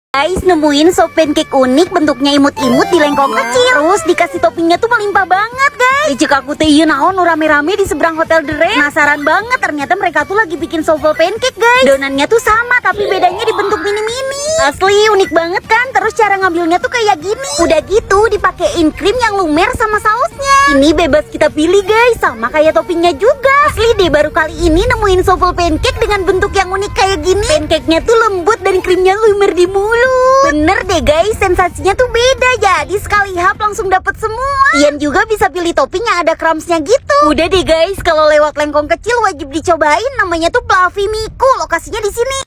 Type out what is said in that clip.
Guys, nemuin sop pancake unik bentuknya imut-imut di lengkong kecil. Terus dikasih toppingnya tuh melimpah banget, guys. Cek aku teh ieu naon nu rame-rame di seberang Hotel The Red. Penasaran banget, ternyata mereka tuh lagi bikin softle pancake, guys. Donannya tuh sama, tapi bedanya dibentuk mini-mini. Asli unik banget kan? Terus cara ngambilnya tuh kayak gini. Udah gitu dipakein krim yang lumer sama sausnya. Ini bebas kita pilih, guys, sama kayak toppingnya juga. Asli deh, baru kali ini nemuin softle pancake dengan bentuk yang unik kayak gini. Pancake-nya tuh lembut dan krimnya lumer di mulut. Bener deh guys, sensasinya tuh beda. Jadi sekali hap langsung dapet semua. Ian juga bisa pilih topping yang ada crumbsnya gitu. Udah deh guys, kalau lewat lengkong kecil wajib dicobain. Namanya tuh Fluffy Miku. Lokasinya di sini.